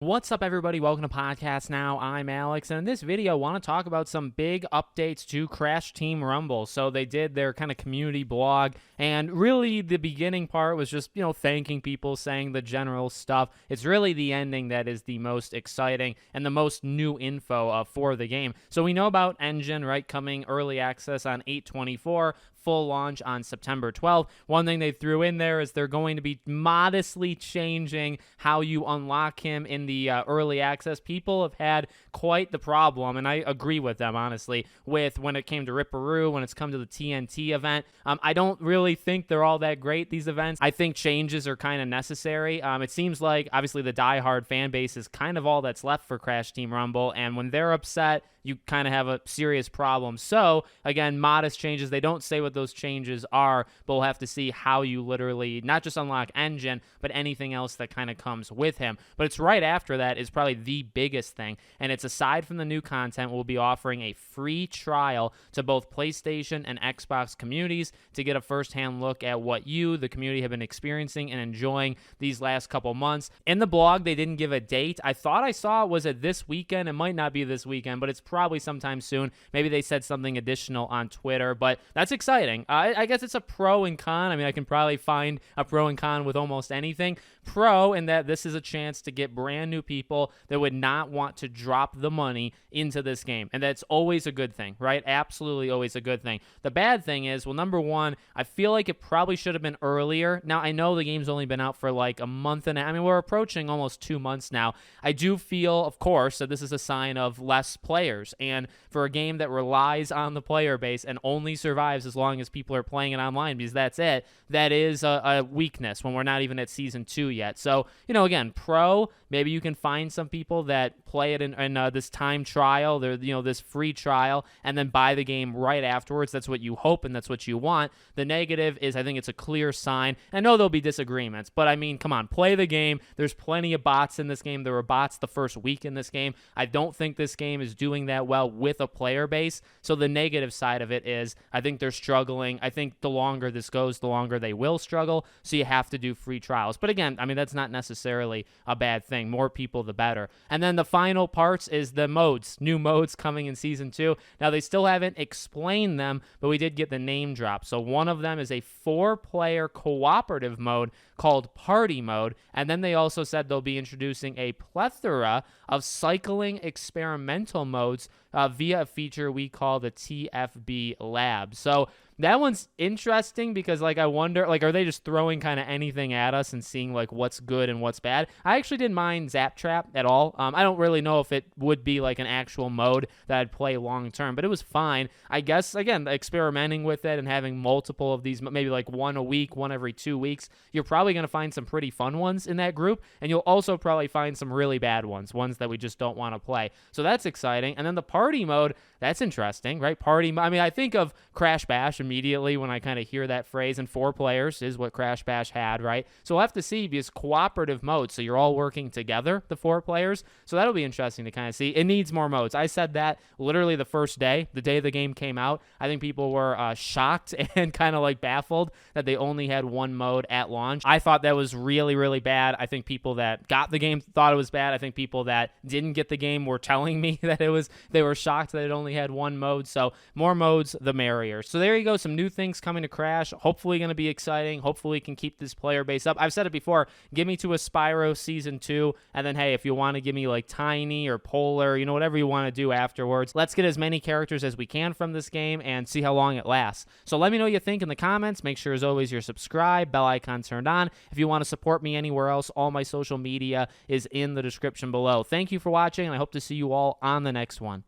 What's up, everybody? Welcome to Podcast Now. I'm Alex, and in this video, I want to talk about some big updates to Crash Team Rumble. So they did their kind of community blog, and really the beginning part was just, thanking people, saying the general stuff. It's really the ending that is the most exciting and the most new info for the game. So we know about Engine, right, coming early access on 8/24, full launch on September 12th. One thing they threw in there is they're going to be modestly changing how you unlock him in the early access. People have had quite the problem, and I agree with them, honestly, with when it came to Ripperoo, when it's come to the TNT event. I don't really think they're all that great, these events. I think changes are kind of necessary. It seems like, obviously, the diehard fan base is kind of all that's left for Crash Team Rumble, and when they're upset, you kind of have a serious problem. So, again, modest changes. They don't say what those changes are, but we'll have to see how you literally not just unlock Engine, but anything else that kind of comes with him. But it's right after that is probably the biggest thing, and it's aside from the new content, we'll be offering a free trial to both PlayStation and Xbox communities to get a first-hand look at what you, the community, have been experiencing and enjoying these last couple months. In the blog, they didn't give a date. I thought I saw it was at this weekend. It might not be this weekend, but it's probably sometime soon. Maybe they said something additional on Twitter, but that's exciting. I guess it's a pro and con. I mean, I can probably find a pro and con with almost anything. Pro in that this is a chance to get brand new people that would not want to drop the money into this game, and that's always a good thing, right? Absolutely always a good thing. The bad thing is, well, number one, I feel like it probably should have been earlier. Now, I know the game's only been out for like a month and I mean, we're approaching almost 2 months now. I do feel, of course, that this is a sign of less players, and for a game that relies on the player base and only survives as long as people are playing it online, because that's it, that is a weakness when we're not even at Season 2 yet. So, again, pro, maybe you can find some people that play it in this time trial, this free trial, and then buy the game right afterwards. That's what you hope, and that's what you want. The negative is I think it's a clear sign. I know there'll be disagreements, but I mean, come on, play the game. There's plenty of bots in this game. There were bots the first week in this game. I don't think this game is doing that well with a player base. So the negative side of it is I think they're struggling. I think the longer this goes, the longer they will struggle. So you have to do free trials. But again, I mean, that's not necessarily a bad thing. More people, the better. And then the final parts is the modes, new modes coming in Season 2. Now, they still haven't explained them, but we did get the name drop. So one of them is a 4-player cooperative mode called Party Mode. And then they also said they'll be introducing a plethora of cycling experimental modes via a feature we call the TFB Lab. So that one's interesting because, I wonder, are they just throwing kind of anything at us and seeing, what's good and what's bad? I actually didn't mind Zap Trap at all. I don't really know if it would be, an actual mode that I'd play long-term, but it was fine. I guess, again, experimenting with it and having multiple of these, maybe, one a week, one every 2 weeks, you're probably going to find some pretty fun ones in that group, and you'll also probably find some really bad ones that we just don't want to play. So that's exciting. And then the Party Mode, that's interesting, right? I mean, I think of Crash Bash immediately when I kind of hear that phrase, and 4 players is what Crash Bash had, right? So we'll have to see, because cooperative mode, so you're all working together, the 4 players. So that'll be interesting to kind of see. It needs more modes. I said that literally the first day, the day the game came out. I think people were shocked and kind of baffled that they only had 1 mode at launch. I thought that was really, really bad. I think people that got the game thought it was bad. I think people that didn't get the game were telling me that they were shocked that it only had 1 mode. So more modes, the merrier. So there you go. Some new things coming to Crash. Hopefully going to be exciting. Hopefully we can keep this player base up. I've said it before. Give me to a Spyro Season 2. And then, hey, if you want to give me Tiny or Polar, whatever you want to do afterwards, let's get as many characters as we can from this game and see how long it lasts. So let me know what you think in the comments. Make sure, as always, you're subscribed, bell icon turned on. If you want to support me anywhere else, all my social media is in the description below. Thank you for watching, and I hope to see you all on the next one.